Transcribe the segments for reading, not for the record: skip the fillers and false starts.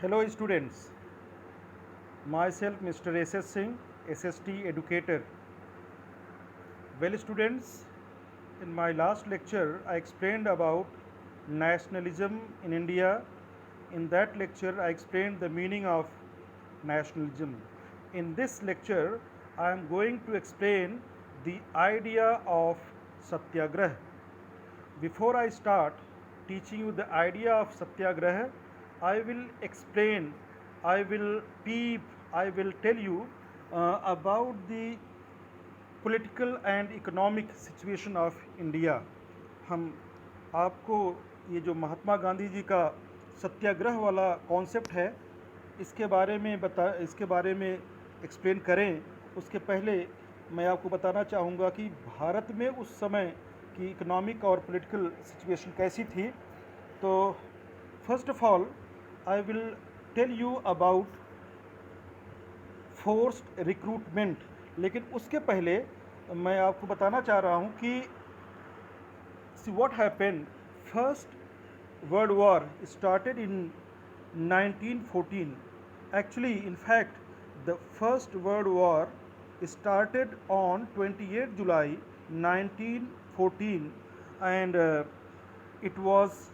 Hello students, myself Mr. S.S. Singh, SST educator. Well students, in my last lecture I explained about nationalism in India. In that lecture I explained the meaning of nationalism. In this lecture I am going to explain the idea of satyagrah. Before I start teaching you the idea of satyagraha, I will explain, I will peep, I will tell you about the political and economic situation of India. हम आपको ये जो महात्मा गांधी जी का सत्याग्रह वाला concept है इसके बारे में एक्सप्लेन करें, उसके पहले मैं आपको बताना चाहूँगा कि भारत में उस समय की इकोनॉमिक और पॉलिटिकल सिचुएशन कैसी थी। तो first of all I will tell you about forced recruitment, लेकिन उसके पहले मैं आपको बताना चाह रहा हूँ कि see what happened. First World War started in 1914. Actually, in fact, the First World War started on 28 July 1914, and it was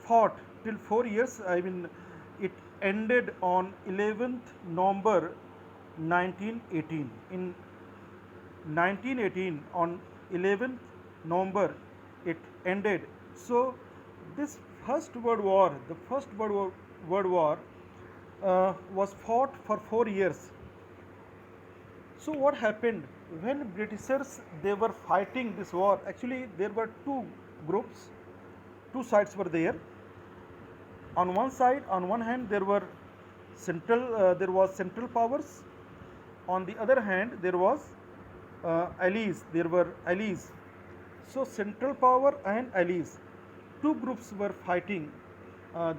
fought till 4 years. I mean, it ended on 11th November 1918. In 1918, on 11th November, it ended. So, this First World War, the World War was fought for 4 years. So, what happened when Britishers they were fighting this war? Actually, there were two groups, two sides were there. On one side, on one hand, there was central powers. On the other hand, there was allies. There were allies. So central power and allies, two groups were fighting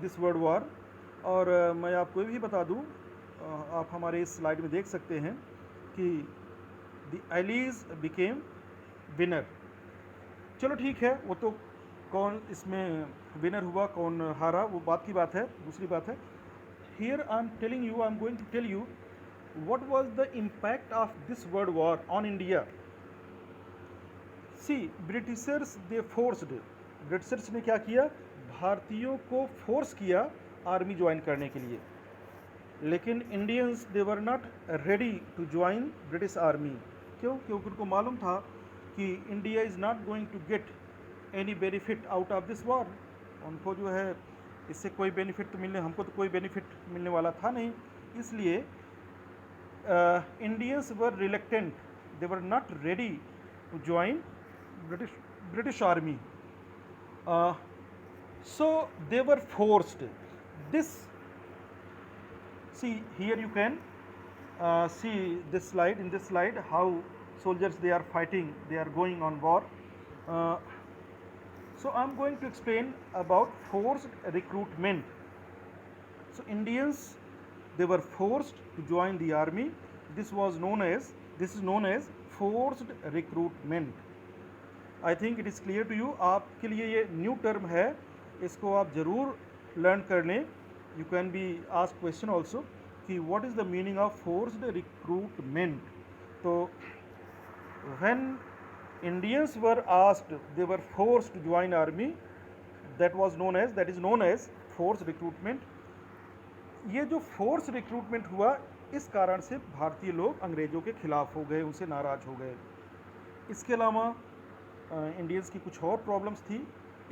this world war. और मैं आपको ये भी बता दूं, आप हमारे इस स्लाइड में देख सकते हैं कि द allies became विनर. चलो ठीक है, वो तो कौन इसमें विनर हुआ कौन हारा वो बात की बात है, दूसरी बात है. Here I am going to tell you what was the impact of this world war on India. See, Britishers ने क्या किया, भारतीयों को फोर्स किया आर्मी ज्वाइन करने के लिए, लेकिन Indians they were not ready to join British army. क्यों? क्योंकि उनको मालूम था कि India is not going to get any benefit out of this war. उनको जो है इससे कोई बेनिफिट तो हमको तो कोई बेनिफिट मिलने वाला था नहीं. इसलिए Indians were reluctant, they were not ready to join British army. So they were forced. This, see here you can see this slide, in this slide how soldiers they are fighting, they are going on war. So I am going to explain about forced recruitment. So Indians they were forced to join the army. This is known as forced recruitment. I think it is clear to you. आपके लिए ये new term है, इसको आप ज़रूर learn कर लें. You can be asked question also कि what is the meaning of forced recruitment. तो when Indians were asked, they were forced to join army, that is known as forced recruitment. ये जो फोर्स रिक्रूटमेंट हुआ, इस कारण से भारतीय लोग अंग्रेज़ों के खिलाफ हो गए, उनसे नाराज़ हो गए. इसके अलावा इंडियंस की कुछ और प्रॉब्लम्स थी.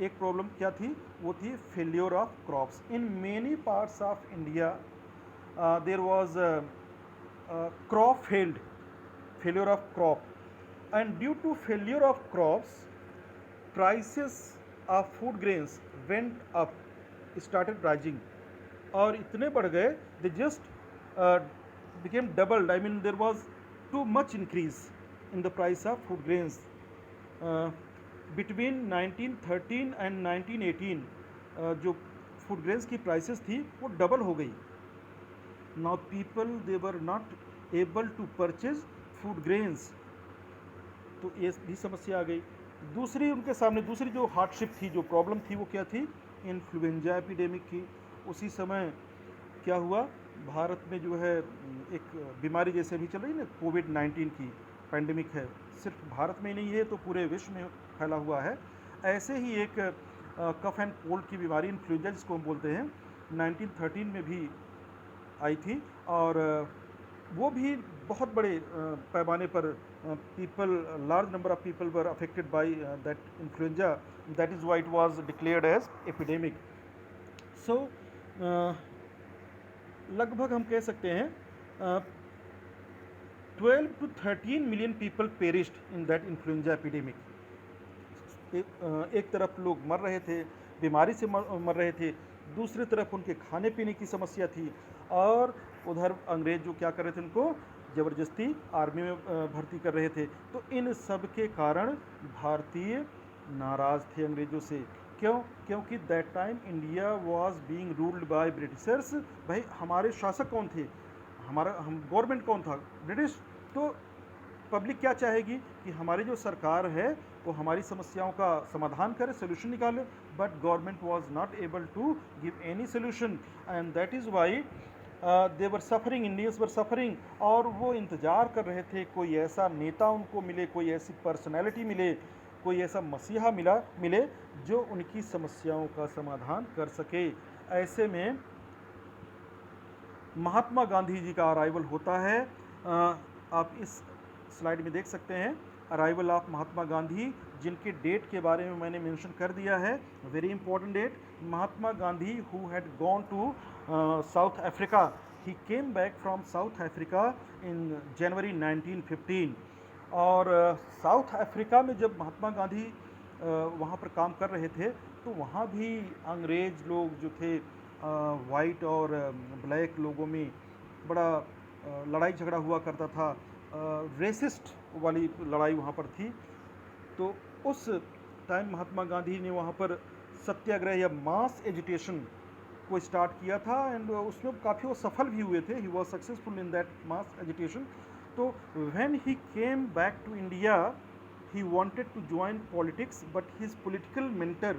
एक प्रॉब्लम क्या थी, वो थी failure of crops. In many parts of India there was crop failure of crop, and due to failure of crops prices of food grains went up, started rising, और इतने बढ़ गए, they just became doubled. I mean there was too much increase in the price of food grains. Between 1913 and 1918 जो food grains की prices थी वो double हो गई. Now people they were not able to purchase food grains, तो ये भी समस्या आ गई. दूसरी उनके सामने दूसरी जो हार्डशिप थी, जो प्रॉब्लम थी, वो क्या थी, इन्फ्लुएंजा एपिडेमिक की. उसी समय क्या हुआ, भारत में जो है एक बीमारी जैसे अभी चल रही है ना, कोविड-19 की पैंडेमिक है, सिर्फ भारत में ही नहीं है तो पूरे विश्व में फैला हुआ है। ऐसे ही एक कफ एंड कोल्ड की बीमारी, इन्फ्लुएंजा जिसको हम बोलते हैं, 1913 में भी आई थी, और वो भी बहुत बड़े पैमाने पर people, large number of people were affected by that influenza, that is why it was declared as epidemic. So लगभग हम कह सकते हैं 12 to 13 million people perished in that influenza epidemic. एक तरफ लोग मर रहे थे, बीमारी से मर रहे थे, दूसरी तरफ उनके खाने पीने की समस्या थी, और उधर अंग्रेज जो क्या कर रहे थे, उनको ज़बरदस्ती आर्मी में भर्ती कर रहे थे। तो इन सब के कारण भारतीय नाराज़ थे अंग्रेज़ों से। क्यों? क्योंकि that time India was being ruled by Britishers. भाई हमारे शासक कौन थे, हम गवर्नमेंट कौन था, ब्रिटिश। तो पब्लिक क्या चाहेगी कि हमारी जो सरकार है वो हमारी समस्याओं का समाधान करे, सोल्यूशन निकाले, but government was not able to give any solution, and that is why they were suffering, Indians were suffering. और वो इंतज़ार कर रहे थे कोई ऐसा नेता उनको मिले, कोई ऐसी पर्सनैलिटी मिले, कोई ऐसा मसीहा मिले जो उनकी समस्याओं का समाधान कर सके। ऐसे में महात्मा गांधी जी का अराइवल होता है। आप इस स्लाइड में देख सकते हैं अराइवल ऑफ महात्मा गांधी, जिनके डेट के बारे में मैंने मेंशन कर दिया है, very important date. Mahatma Gandhi who had gone to South Africa, he came back from South Africa in January 1915। और साउथ अफ्रीका में जब महात्मा गांधी वहाँ पर काम कर रहे थे, तो वहाँ भी अंग्रेज़ लोग जो थे, वाइट और ब्लैक लोगों में बड़ा लड़ाई झगड़ा हुआ करता था, रेसिस्ट वाली लड़ाई वहाँ पर थी। तो उस टाइम महात्मा गांधी ने वहाँ पर सत्याग्रह या मास एजिटेशन को स्टार्ट किया था, एंड उसमें काफ़ी वो सफल भी हुए थे, he was successful in that mass agitation. तो when he came back to India, he wanted to join politics, but his political mentor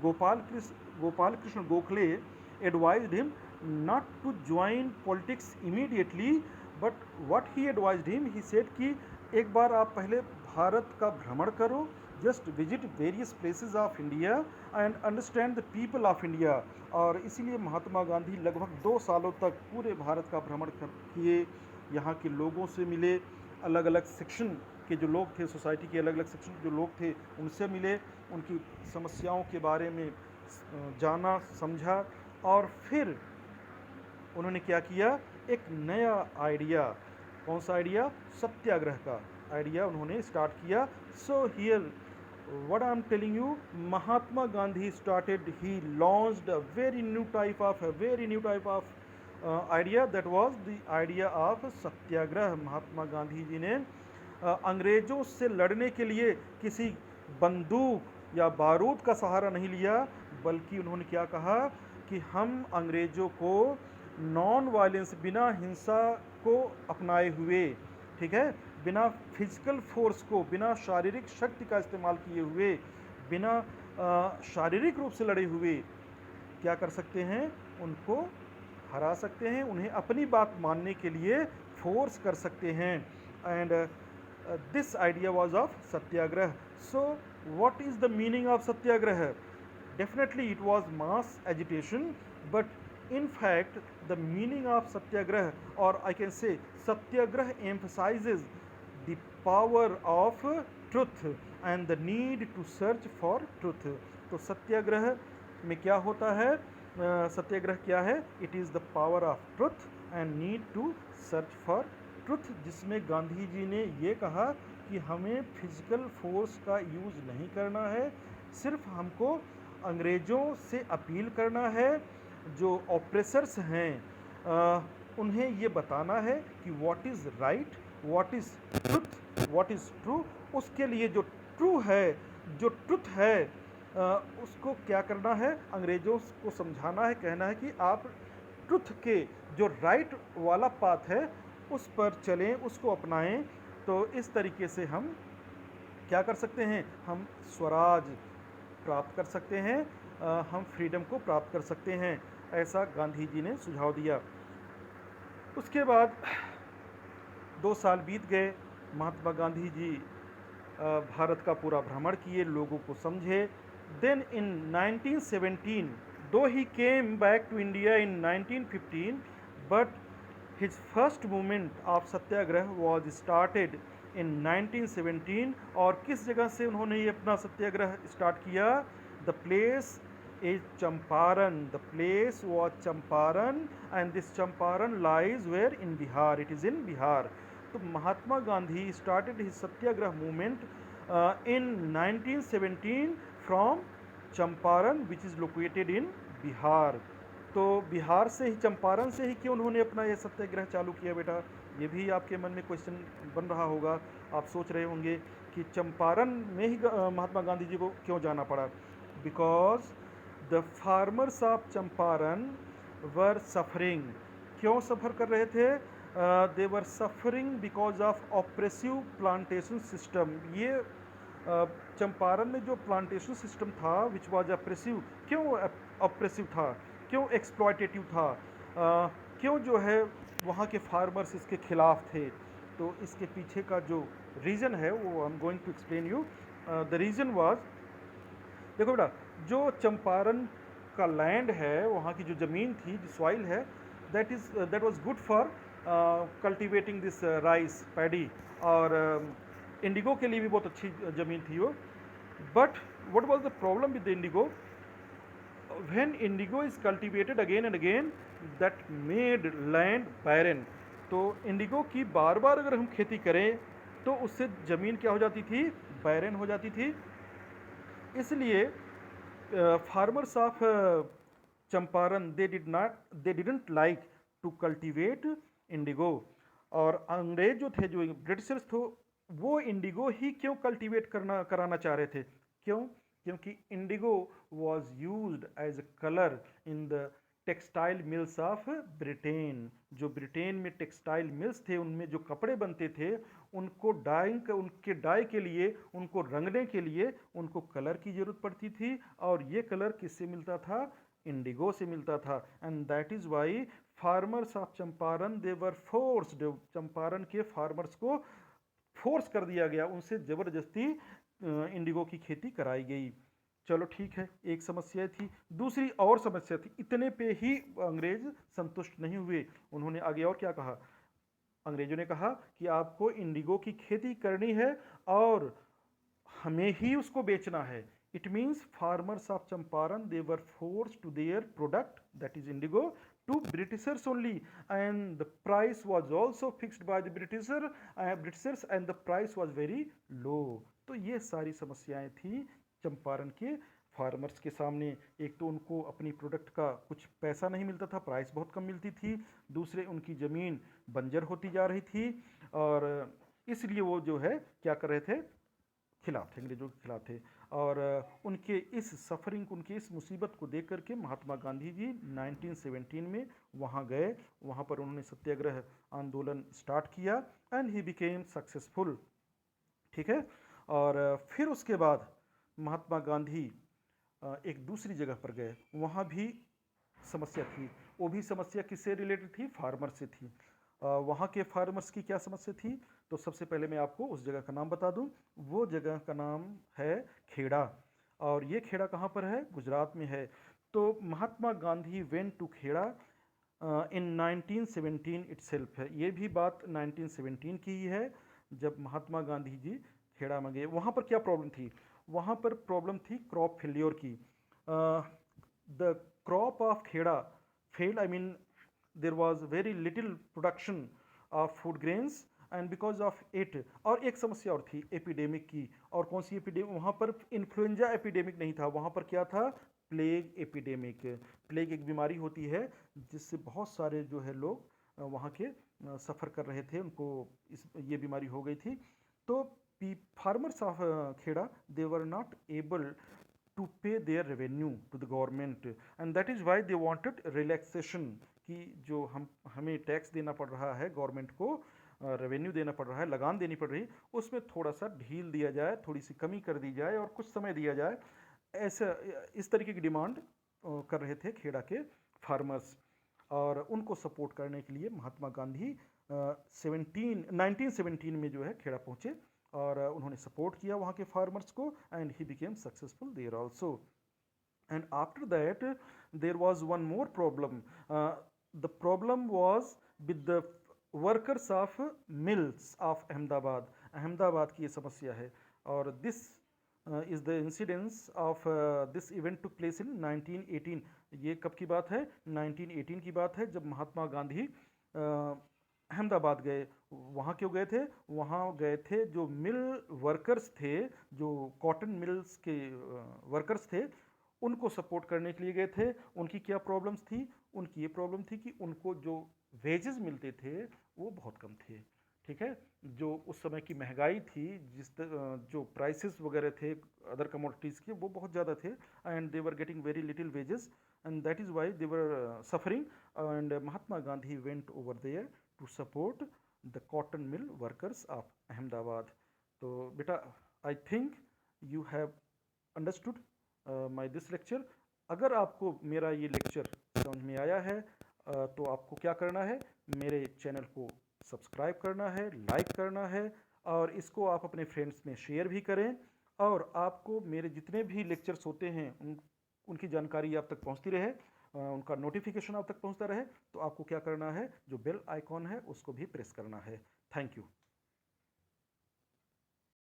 Gopal Krishna Gokhale advised him not to join politics immediately, but what he advised him, he said कि एक बार आप पहले भारत का भ्रमण करो, just visit various places of India and understand the people of India। और इसीलिए महात्मा गांधी लगभग 2 सालों तक पूरे भारत का भ्रमण किए, यहाँ के लोगों से मिले, अलग अलग सेक्शन के जो लोग थे, सोसाइटी के अलग अलग सेक्शन के जो लोग थे उनसे मिले, उनकी समस्याओं के बारे में जाना, समझा, और फिर उन्होंने क्या किया, एक नया आइडिया, कौन सा आइडिया, सत्याग्रह का आइडिया उन्होंने स्टार्ट किया। So here what I'm telling you, Mahatma Gandhi started, he launched a very new type of idea, that was the idea of सत्याग्रह। महात्मा गांधी जी ने अंग्रेज़ों से लड़ने के लिए किसी बंदूक या बारूद का सहारा नहीं लिया, बल्कि उन्होंने क्या कहा कि हम अंग्रेज़ों को नॉन वायलेंस, बिना हिंसा को अपनाए हुए, ठीक है, बिना फिजिकल फोर्स को, बिना शारीरिक शक्ति का इस्तेमाल किए हुए, बिना शारीरिक रूप से लड़े हुए क्या कर सकते हैं, उनको हरा सकते हैं, उन्हें अपनी बात मानने के लिए फोर्स कर सकते हैं। And this idea was of Satyagraha. So what is the meaning of Satyagraha? Definitely it was mass agitation, but in fact the meaning of satyagrah, or I can say satyagrah, emphasizes the power of truth and the need to search for truth। तो सत्याग्रह में क्या होता है, सत्याग्रह क्या है, it is the power of truth and need to search for truth, जिसमें गांधी जी ने ये कहा कि हमें फिजिकल फोर्स का यूज़ नहीं करना है, सिर्फ हमको अंग्रेज़ों से अपील करना है, जो ऑप्रेसर्स हैं उन्हें ये बताना है कि what is right, what is truth, what is true. उसके लिए जो ट्रू है, जो ट्रुथ है, उसको क्या करना है, अंग्रेज़ों को समझाना है, कहना है कि आप ट्रुथ के जो राइट वाला पाथ है उस पर चलें, उसको अपनाएं। तो इस तरीके से हम क्या कर सकते हैं, हम स्वराज प्राप्त कर सकते हैं। हम फ्रीडम को प्राप्त कर सकते हैं, ऐसा गांधी जी ने सुझाव दिया। उसके बाद 2 साल बीत गए, महात्मा गांधी जी भारत का पूरा भ्रमण किए, लोगों को समझे। Then in 1917, though he came back to India in 1915, but his first movement of satyagraha was started in 1917। और किस जगह से उन्होंने ये अपना सत्याग्रह स्टार्ट किया? The place is Champaran, the place was Champaran, and this Champaran lies where in Bihar, it is in Bihar. तो Mahatma Gandhi started his satyagraha movement in 1917 from Champaran which is located in Bihar. तो बिहार से ही, चंपारण से ही क्यों उन्होंने अपना यह सत्याग्रह चालू किया बेटा? ये भी आपके मन में क्वेश्चन बन रहा होगा। आप सोच रहे होंगे कि चंपारण में ही महात्मा गांधी जी को क्यों जाना पड़ा? Because the farmers of Champaran were suffering. क्यों सफ़र कर रहे थे? They were suffering because of oppressive plantation system. ये चंपारण में जो प्लांटेशन सिस्टम था विच वॉज ऑपरेसिव, क्यों ऑपरेसिव था, क्यों एक्सप्लॉयटेटिव था, क्यों जो है वहाँ के फार्मर्स इसके खिलाफ थे? तो इसके पीछे का जो रीज़न है वो I am going to explain you. The reason was, देखो बेटा, जो चंपारण का लैंड है, वहाँ की जो ज़मीन थी, जो सॉइल है, that was good for cultivating this rice paddy, और इंडिगो के लिए भी बहुत अच्छी ज़मीन थी वो। But what was the problem with the Indigo? when indigo is cultivated again and again, that made land barren। तो इंडिगो की बार बार अगर हम खेती करें तो उससे ज़मीन क्या हो जाती थी? बैरन हो जाती थी। इसलिए farmers of Champaran they didn't like to cultivate indigo. और अंग्रेज जो थे, जो ब्रिटिशर्स थे, वो इंडिगो ही क्यों कल्टीवेट कराना चाह रहे थे? क्यों? क्योंकि indigo was used as a colour in the textile mills of Britain. जो ब्रिटेन में टेक्सटाइल मिल्स थे, उनमें जो कपड़े बनते थे, उनको उनके डाई के लिए, उनको रंगने के लिए उनको कलर की ज़रूरत पड़ती थी, और ये कलर किससे मिलता था? इंडिगो से मिलता था। And that is Y farmers of Champaran they were forced, Champaran के फार्मर्स को फोर्स कर दिया गया, उनसे ज़बरदस्ती इंडिगो की खेती कराई गई। चलो ठीक है, एक समस्या थी। दूसरी और समस्या थी, इतने पे ही अंग्रेज संतुष्ट नहीं हुए। उन्होंने आगे और क्या कहा? अंग्रेजों ने कहा कि आपको इंडिगो की खेती करनी है और हमें ही उसको बेचना है। It means farmers of Champaran they were force to their product, that is indigo, to Britishers only, and the price was also fixed by the Britishers, and the price was very low। तो ये सारी समस्याएं थी चंपारण के farmers के सामने। एक तो उनको अपनी प्रोडक्ट का कुछ पैसा नहीं मिलता था, प्राइस बहुत कम मिलती थी। दूसरे, उनकी ज़मीन बंजर होती जा रही थी, और इसलिए वो जो है क्या कर रहे थे? खिलाफ थे, अंग्रेजों के खिलाफ थे। और उनके इस सफरिंग, उनके इस मुसीबत को देख करके महात्मा गांधी जी 1917 में वहाँ गए। वहाँ पर उन्होंने सत्याग्रह आंदोलन स्टार्ट किया, एंड ही बिकेम सक्सेसफुल। ठीक है। और फिर उसके बाद महात्मा गांधी एक दूसरी जगह पर गए, वहाँ भी समस्या थी। वो भी समस्या किससे रिलेटेड थी? फार्मर से थी। वहाँ के फार्मर्स की क्या समस्या थी? तो सबसे पहले मैं आपको उस जगह का नाम बता दूं। वो जगह का नाम है खेड़ा, और ये खेड़ा कहाँ पर है? गुजरात में है। तो Mahatma Gandhi went to Kheda in 1917 itself है। ये भी बात 1917 की ही है, जब महात्मा गांधी जी खेड़ा में गए। वहाँ पर क्या प्रॉब्लम थी? वहाँ पर प्रॉब्लम थी क्रॉप फेल्योर की। The crop of Kheda failed, I mean there was very little production of food grains, and because of it, और एक समस्या और थी एपिडेमिक की। और कौन सी एपिडेमिक? वहाँ पर इन्फ्लुएंजा एपिडेमिक नहीं था, वहाँ पर क्या था? Plague epidemic. प्लेग एक बीमारी होती है जिससे बहुत सारे जो है लोग वहाँ के सफ़र कर रहे थे, उनको ये बीमारी हो गई थी। तो farmers of Kheda they were not able to pay their revenue to the government, and that is why they wanted relaxation, कि जो हमें टैक्स देना पड़ रहा है गवर्नमेंट को, रेवेन्यू देना पड़ रहा है, लगान देनी पड़ रही, उसमें थोड़ा सा ढील दिया जाए, थोड़ी सी कमी कर दी जाए और कुछ समय दिया जाए। ऐसा इस तरीके की डिमांड कर रहे थे खेड़ा के फार्मर्स, और उनको सपोर्ट करने के लिए महात्मा गांधी 1917 में जो है खेड़ा पहुंचे, और उन्होंने सपोर्ट किया वहाँ के फार्मर्स को, and he became successful there also. And after that there was one more problem. The problem was with the workers of mills of Ahmedabad की ये समस्या है, और this is the incidence of this event took place in 1918. ये कब की बात है? 1918 की बात है, जब महात्मा गांधी अहमदाबाद गए. वहाँ क्यों गए थे? वहाँ गए थे जो मिल वर्कर्स थे, जो कॉटन मिल्स के वर्कर्स थे, उनको सपोर्ट करने के लिए गए थे. उनकी क्या प्रॉब्लम्स थी? उनकी ये प्रॉब्लम थी कि उनको जो वेजेस मिलते थे वो बहुत कम थे. ठीक है, जो उस समय की महंगाई थी, जो प्राइसेस वगैरह थे अदर कमोडिटीज़ के, वो बहुत ज़्यादा थे, and they were getting very little wages, and that is why they were suffering. And Mahatma Gandhi went over there to support the cotton mill workers of Ahmedabad. तो बेटा, I think you have understood my this lecture. अगर आपको मेरा ये lecture समझ में आया है तो आपको क्या करना है? मेरे चैनल को सब्सक्राइब करना है, लाइक करना है, और इसको आप अपने फ्रेंड्स में शेयर भी करें. और आपको मेरे जितने भी लेक्चर्स होते हैं उनकी जानकारी आप तक पहुंचती रहे, उनका नोटिफिकेशन आप तक पहुंचता रहे, तो आपको क्या करना है? जो बेल आइकॉन है उसको भी प्रेस करना है. Thank you.